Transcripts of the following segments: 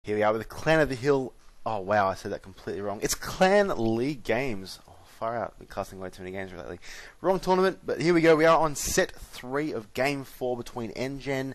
Here we are with the Clan of the Hill. Oh wow, I said that completely wrong. It's Clan League Games. Oh, far out. I've been casting way too many games lately. Wrong tournament, but here we go. We are on set 3 of Game 4 between nGen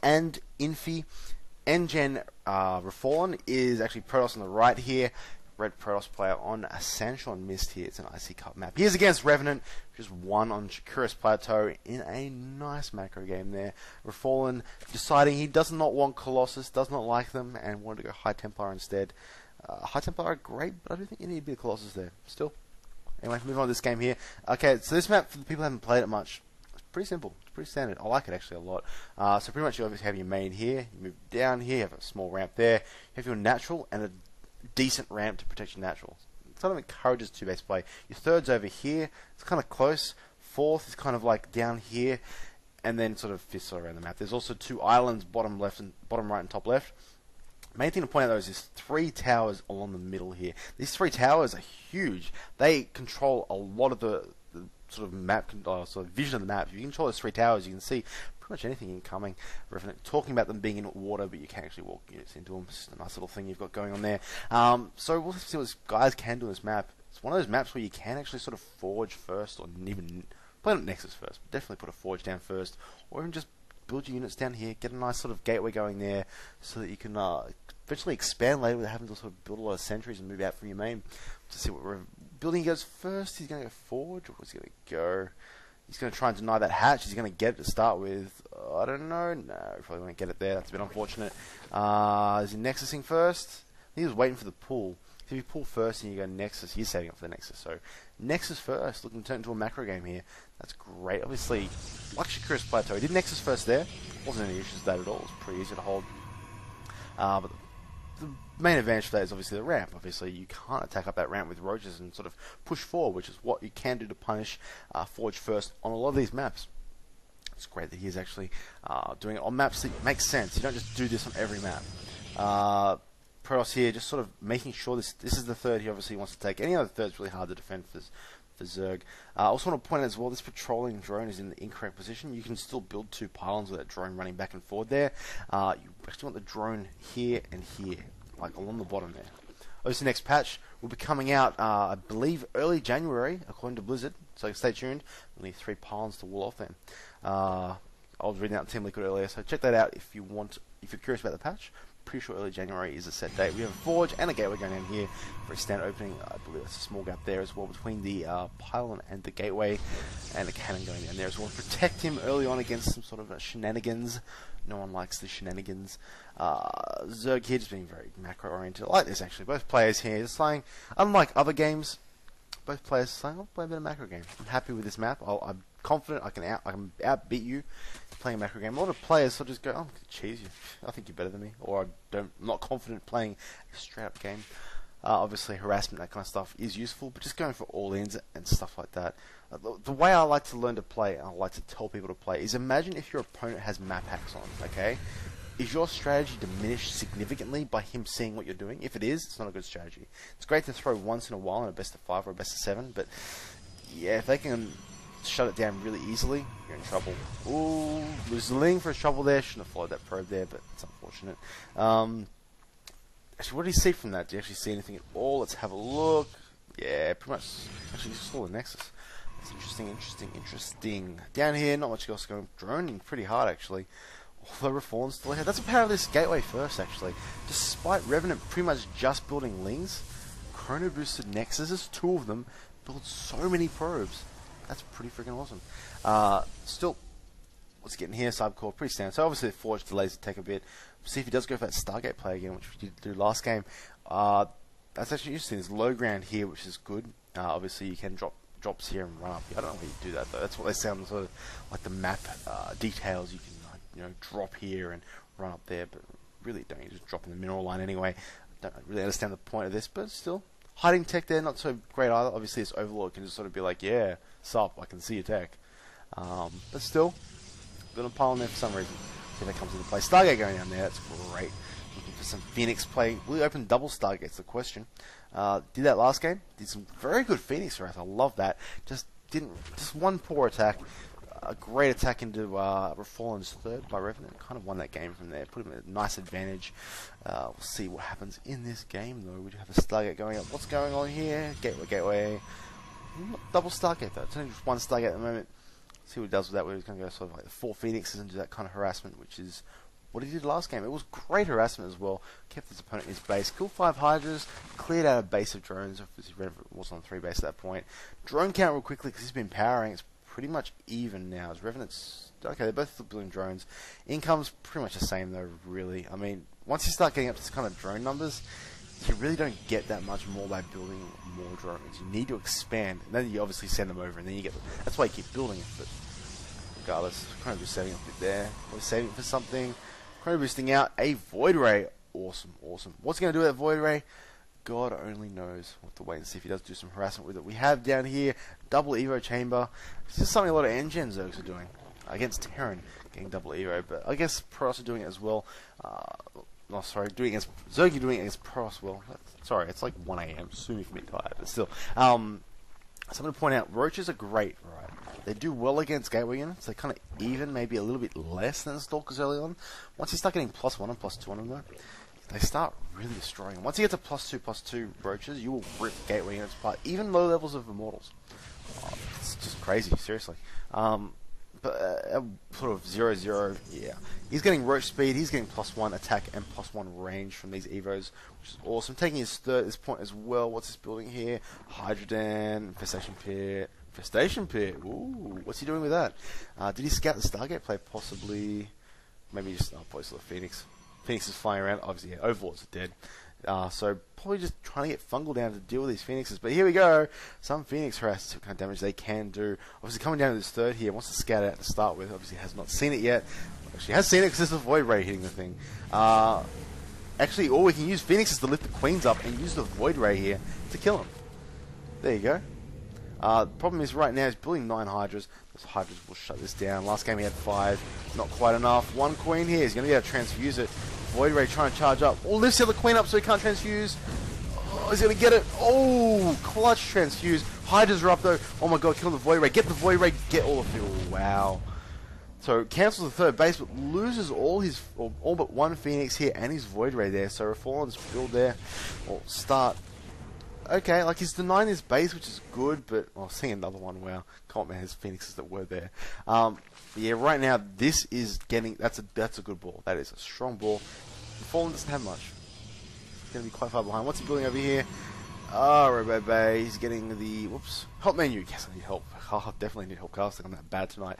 and inFi. nGenRefallen is actually Protoss on the right here. Red Protoss player on a Sandstorm Mist here. It's an Icy Cup map. Here's against Revenant, just won on Shakuris Plateau in a nice macro game there. Refallen deciding he does not want Colossus, does not like them, and wanted to go High Templar instead. High Templar are great, but I don't think you need to be a Colossus there. Still. Anyway, move on to this game here. Okay, so this map, for the people who haven't played it much, it's pretty simple. It's pretty standard. I like it actually a lot. So pretty much you obviously have your main here. You move down here, you have a small ramp there. You have your natural and a decent ramp to protect your natural. It sort of encourages two-base play. Your third's over here. It's kind of close. Fourth is kind of like down here, and then sort of fifth around the map. There's also 2 islands, bottom left and bottom right and top left. Main thing to point out though is there's 3 towers along the middle here. These 3 towers are huge. They control a lot of the sort of map, sort of vision of the map. If you control those 3 towers, you can see pretty much anything incoming. Revenant talking about them being in water, but you can actually walk units into them. It's a nice little thing you've got going on there. So we'll see what this guys can do on this map. It's one of those maps where you can actually sort of forge first, or even play on Nexus first. But definitely put a forge down first, or even just build your units down here. Get a nice sort of gateway going there, so that you can eventually expand later without having to sort of build a lot of sentries and move out from your main. To see what building he goes first. He's going to go forge, or is he going to go? He's going to try and deny that hatch. He's going to get it to start with. I don't know. No, probably won't get it there. That's a bit unfortunate. Is he Nexusing first? He was waiting for the pull. If you pull first and you go Nexus, he's saving up for the Nexus. So Nexus first, looking to turn into a macro game here. That's great. Obviously, like Shakuris Plateau, he did Nexus first there. Wasn't any issues with that at all. It was pretty easy to hold. But the main advantage for that is obviously the ramp. Obviously, you can't attack up that ramp with roaches and sort of push forward, which is what you can do to punish Forge first on a lot of these maps. It's great that he's actually doing it on maps that make sense. You don't just do this on every map. Protoss here, just sort of making sure this is the third he obviously wants to take. Any other third's really hard to defend for Zerg. I also want to point out as well, this patrolling drone is in the incorrect position. You can still build 2 pylons with that drone running back and forward there. You actually want the drone here and here, like along the bottom there. Obviously, next patch will be coming out, I believe, early January, according to Blizzard. So stay tuned. Only 3 pylons to wall off then. I was reading out Team Liquid earlier, so check that out if you're curious about the patch. Pretty sure early January is a set date. We have a forge and a gateway going down here for a stand opening. I believe there's a small gap there as well between the pylon and the gateway, and a cannon going down there as well. Protect him early on against some sort of shenanigans. No one likes the shenanigans. Zerg here just being very macro oriented. I like this actually. Both players here just saying, unlike other games, both players are saying, I'll play a bit of macro game. I'm happy with this map. I'm confident I can outbeat you playing a macro game. A lot of players will just go, oh, I'm going to cheese you. I think you're better than me. Or I'm not confident playing a straight up game. Obviously harassment, that kind of stuff is useful, but just going for all-ins and stuff like that. The way I like to learn to play, and I like to tell people to play, is imagine if your opponent has map hacks on, okay? Is your strategy diminished significantly by him seeing what you're doing? If it is, it's not a good strategy. It's great to throw once in a while in a best of 5 or a best of 7, but yeah, if they can shut it down really easily, you're in trouble. Ooh, losing for a trouble there. Shouldn't have followed that probe there, but it's unfortunate. Actually, what do you see from that? Do you actually see anything at all? Let's have a look. Yeah, pretty much. Actually, you saw the Nexus. That's interesting. Down here, not much else going. Droning pretty hard, actually. Although Reform's still ahead. That's the power of this gateway first, actually. Despite Revenant pretty much just building Lings, Chrono boosted Nexuses, 2 of them, build so many probes. That's pretty freaking awesome. Still, what's getting here? Subcore, pretty standard. So obviously the Forge delays take a bit. See if he does go for that Stargate play again, which we did do last game. That's actually interesting. There's low ground here, which is good. Obviously you can drops here and run up here. I don't know how you do that though. That's what they sound sort of like the map details. You can drop here and run up there, but really don't. You just drop in the mineral line anyway. Don't really understand the point of this, but still. Hiding tech there, not so great either. Obviously this Overlord can just sort of be like, yeah, sup, I can see your tech. But still, build a pylon there for some reason. See if that comes into play. Stargate going down there, that's great. Looking for some Phoenix play. Will he open double Stargate's the question. Did that last game. Did some very good Phoenix Wrath. I love that. Just one poor attack. a great attack into Fallen's third by Revenant. Kind of won that game from there. Put him at a nice advantage. We'll see what happens in this game, though. We do have a Stargate going up. What's going on here? Gateway. Double Stargate, though. It's only just one Stargate at the moment. See what he does with that. Where he's going to go sort of like the 4 Phoenixes and do that kind of harassment, which is what he did last game. It was great harassment as well. Kept his opponent in his base. Killed 5 Hydras. Cleared out a base of drones. It was on 3 base at that point. Drone count real quickly because he's been powering. It's pretty much even now. As Revenant's okay, they're both still building drones. Income's pretty much the same though, really. I mean, once you start getting up to this kind of drone numbers, you really don't get that much more by building more drones. You need to expand, and then you obviously send them over, and then you get them. That's why you keep building it. But regardless, kind of just saving up a bit there. We're saving for something. Kind of boosting out a Void Ray. Awesome. What's he going to do with that Void Ray? God only knows. We'll have to wait and see if he does do some harassment with it. We have down here double Evo Chamber. This is something a lot of nGen Zergs are doing against Terran, getting double Evo. But I guess Protoss are doing it as well. Doing it against Zerg, doing it against Protoss. Well, sorry, it's like 1 AM. Soon you can be tired, but still. So I'm going to point out, Roaches are great, right? They do well against Gateway units. They're kind of even, maybe a little bit less than Stalkers early on. Once you start getting +1 and +2 on them, though, they start really destroying them. Once you get to +2/+2 Roaches, you will rip Gateway units apart, even low levels of Immortals. It's just crazy, seriously. Sort of 0/0, yeah. He's getting Roach speed, he's getting +1 attack and +1 range from these Evos, which is awesome. Taking his third at this point as well. What's this building here? Hydrodan, Infestation Pit. Ooh, what's he doing with that? Did he scout the Stargate play? Possibly. Maybe just probably still a Phoenix. Phoenix is flying around. Obviously, yeah, Overlords are dead. So probably just trying to get Fungal down to deal with these Phoenixes. But here we go. Some Phoenix harass what kind of damage they can do. Obviously coming down to this third here. Wants to scout it out to start with. Obviously has not seen it yet. Actually has seen it because there's a Void Ray hitting the thing. Actually, all we can use Phoenix is to lift the Queens up and use the Void Ray here to kill him. There you go. The problem is right now he's building 9 Hydras. Those Hydras will shut this down. Last game he had 5. Not quite enough. 1 Queen here. He's going to be able to transfuse it. Void Ray trying to charge up. Oh, lifts the other Queen up so he can't transfuse. Oh, he's going to get it. Oh, clutch transfuse. Hydras are up though. Oh my god, kill the Void Ray. Get the Void Ray. Get all of it. Oh, wow. So cancels the third base, but loses all but 1 Phoenix here and his Void Ray there. So Fallen's build there will start. Okay, like he's denying his base, which is good, but I'll see another one. Wow, can't man his Phoenixes that were there. But yeah, right now this is getting that's a good ball. That is a strong ball. Fallen doesn't have much. He's gonna be quite far behind. What's he building over here? Robo Bay. He's getting the help menu. Yes, I need help. I definitely need help casting. I'm that bad tonight.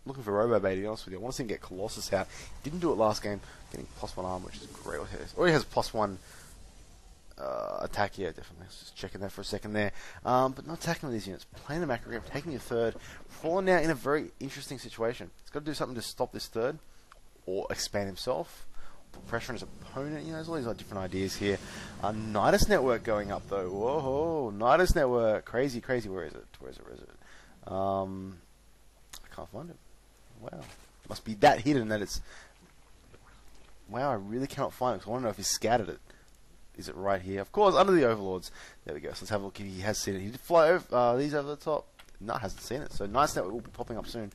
Looking for Robo Bay, to be honest with you. I want to see him get Colossus out. Didn't do it last game. Getting +1 arm, which is great. Or he has +1. Attack, yeah, definitely. Just checking that for a second there. But not attacking with these units. Playing the macro game, taking your third. Fallen now in a very interesting situation. He's got to do something to stop this third, or expand himself, put pressure on his opponent. You know, there's all these different ideas here. Nidus Network going up though. Whoa, Nidus Network, crazy. Where is it? I can't find it. Wow, must be that hidden that it's. Wow, I really cannot find it. Because I want to know if he scattered it. Is it right here? Of course, under the Overlords. There we go. So let's have a look if he has seen it. He did fly over these over the top. No, hasn't seen it. So Nice Network will be popping up soon.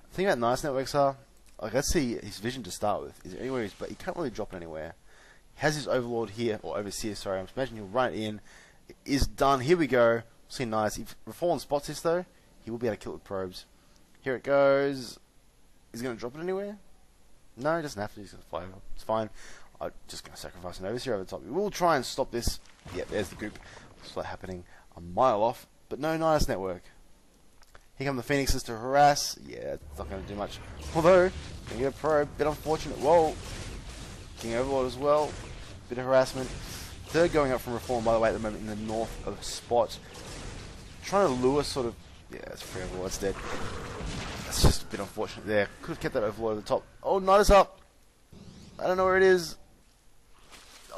The thing about Nice Networks are, like, let's see his vision to start with. Is it anywhere? But he can't really drop it anywhere. He has his Overlord here, or Overseer, sorry. I'm imagining he'll run it in. It is done. Here we go. We'll see Nice. If Fallen spots this, though, he will be able to kill it with probes. Here it goes. Is he going to drop it anywhere? No, he doesn't have to. He's going to fly over. It's fine. I'm just going to sacrifice an Overseer over the top. We will try and stop this. Yeah, there's the goop. It's not happening a mile off. But no Nidus Network. Here come the Phoenixes to harass. Yeah, it's not going to do much. Although, going to get a probe. Bit unfortunate. Whoa. King Overlord as well. Bit of harassment. Third going up from Reform, by the way, at the moment in the north of Spot. Trying to lure sort of. Yeah, it's free Overlord. It's dead. That's just a bit unfortunate there. Could have kept that Overlord at the top. Oh, Nidus up. I don't know where it is.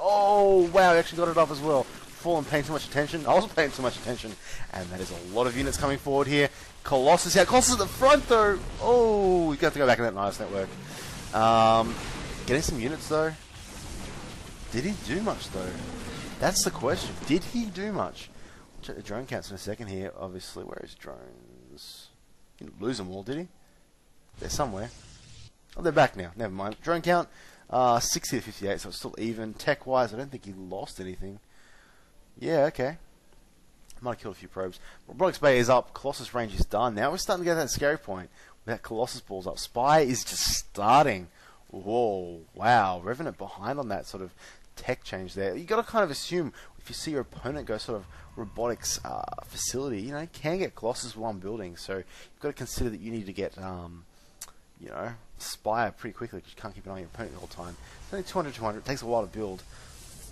Oh, wow, he actually got it off as well. Fallen paying too much attention. I wasn't paying too much attention. And that is a lot of units coming forward here. Colossus out. Colossus at the front, though. Oh, we have to go back in that Nidus Network. Getting some units, though. Did he do much, though? That's the question. Did he do much? Check the drone counts in a second here. Obviously, where is drones? Didn't lose them all, did he? They're somewhere. Oh, they're back now. Never mind. Drone count, 60 to 58, so it's still even. Tech-wise, I don't think he lost anything. Yeah, okay. Might have killed a few probes. Robotics Bay is up. Colossus range is done. Now we're starting to get to that scary point. That Colossus ball's up. Spy is just starting. Whoa, wow. Revenant behind on that sort of tech change there. You got to kind of assume if you see your opponent go sort of robotics facility, you know, you can get Colossus with one building. So you've got to consider that you need to get, you know, Spire pretty quickly because you can't keep an eye on your opponent the whole time. It's only 200, 200. It takes a while to build.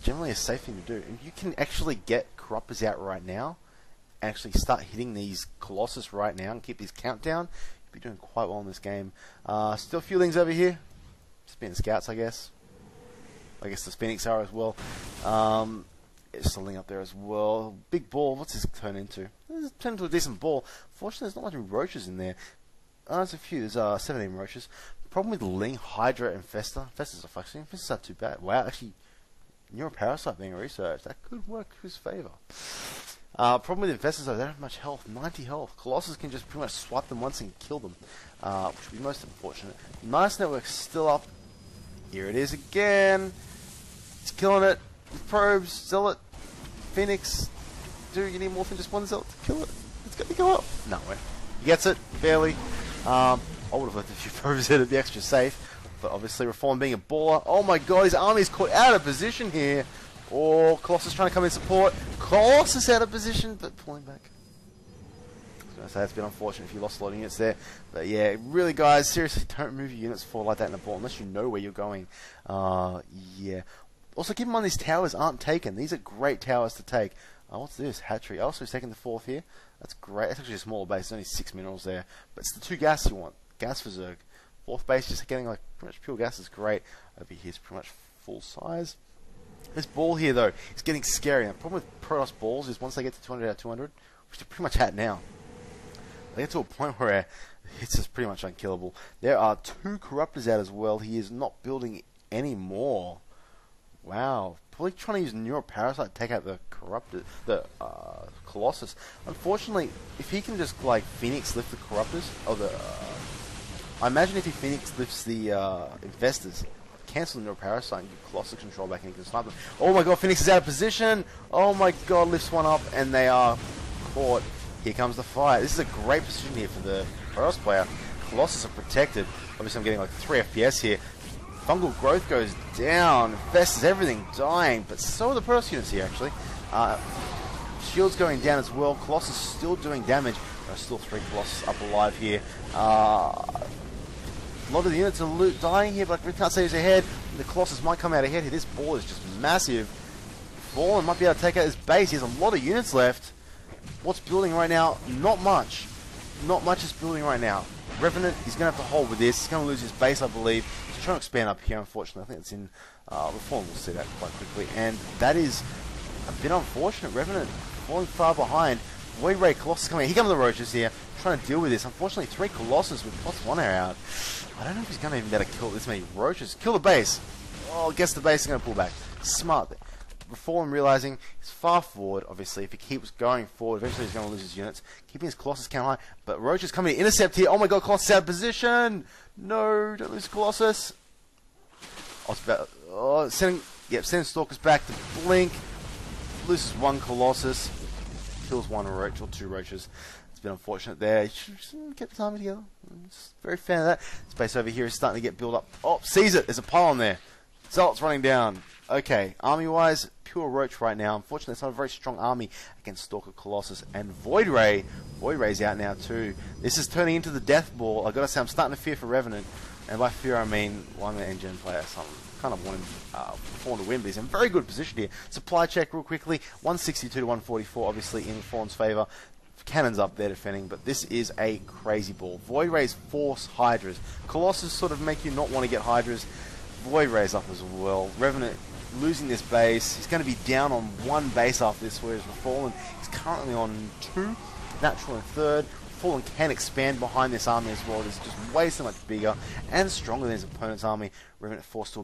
Generally a safe thing to do. And you can actually get Corruptors out right now and actually start hitting these Colossus right now and keep these count down. You'll be doing quite well in this game. Still a few things over here. Spin Scouts, I guess. I guess the Phoenix are as well. It's something up there as well. Big ball. What's this turn into? It's turned into a decent ball. Fortunately, there's not much roaches in there. There's a few. There's 17 roaches. Problem with Ling, Hydra, and Festa. Festa's a fucking. Festa's not too bad. Wow, actually, Neuroparasite being researched. That could work to his favour. Problem with Infestors though, they don't have much health. 90 health. Colossus can just pretty much swipe them once and kill them, which would be most unfortunate. Nice network's still up. Here it is again. It's killing it. With probes, Zealot, Phoenix. Dude, you need more than just one Zealot to kill it. It's going to go up. No way. He gets it, barely. I would have left a few probes there to be extra safe. But obviously, Reform being a baller. Oh my god, his army's caught out of position here. Or Colossus trying to come in support. Colossus out of position, but pulling back. I was going to say that's been unfortunate if you lost a lot of units there. But yeah, really guys, seriously, don't move your units forward like that in the ball unless you know where you're going. Yeah. Also, keep in mind these towers aren't taken. These are great towers to take. What's this? Hatchery. Also, he's taking the 4th here. That's great. That's actually a smaller base. There's only 6 minerals there. But it's the 2 gas you want. Gas for Zerg. 4th base, just getting like pretty much pure gas is great. Over here is pretty much full size. This ball here, though, is getting scary. The problem with Protoss balls is once they get to 200 out of 200, which they're pretty much at now, they get to a point where it's just pretty much unkillable. There are 2 Corruptors out as well. He is not building any more. Wow. Probably trying to use Neuroparasite to take out the Corruptor, the Colossus. Unfortunately, if he can just, like, Phoenix lift the Corruptors, or the... I imagine if he Phoenix lifts the Investors, cancel the Neuroparasite and get Colossus control back and he can snipe them. Oh my god, Phoenix is out of position! Oh my god, lifts one up and they are caught. Here comes the fire. This is a great position here for the Protoss player. Colossus are protected. Obviously I'm getting like 3 FPS here. Fungal growth goes down. Infestors, everything dying, but so are the Protoss units here actually. Shields going down as well. Colossus still doing damage. There are still 3 Colossus up alive here. A lot of the units are dying here, but we can't say who's ahead. The Colossus might come out ahead here. This ball is just massive. Fallen might be able to take out his base. He has a lot of units left. What's building right now? Not much. Not much is building right now. Revenant, he's going to have to hold with this. He's going to lose his base, I believe. He's trying to expand up here, unfortunately. I think it's in Reform. We'll see that quite quickly. And that is a bit unfortunate. Revenant falling far behind. Void Ray Colossus coming in. Here come the Roaches here, trying to deal with this. Unfortunately, 3 Colossus with +1 are out. I don't know if he's going to even be able to kill this many Roaches. Kill the base. Oh, guess the base is going to pull back. Smart. Reform realizing he's far forward. Obviously, if he keeps going forward, eventually he's going to lose his units. Keeping his Colossus count high. But Roaches coming to intercept here. Oh my god, Colossus out of position. No, don't lose Colossus. Oh, it's about, sending Stalkers back to blink. Loses 1 Colossus. Kills 1 Roach or 2 Roaches. It's been unfortunate there. You should get the army together. I'm just very fan of that. Space over here is starting to get built up. Oh, sees it. There's a pile on there. Zealot's running down. Okay, army-wise, pure Roach right now. Unfortunately, it's not a very strong army against Stalker, Colossus, and Void Ray. Void Ray's out now too. This is turning into the death ball. I've got to say, I'm starting to fear for Revenant. And by fear, I mean, well, I'm an nGen player, so I'm kind of wanting Fawn to win, but he's in very good position here. Supply check real quickly. 162 to 144, obviously in Fawn's favour. Cannons up there defending, but this is a crazy ball. Void Rays force Hydras. Colossus sort of make you not want to get Hydras. Void Rays up as well. Revenant losing this base. He's going to be down on 1 base after this, whereas Fallen is currently on 2. Natural and 3rd. Fallen can expand behind this army as well. It's just way so much bigger and stronger than his opponent's army. Revenant forced to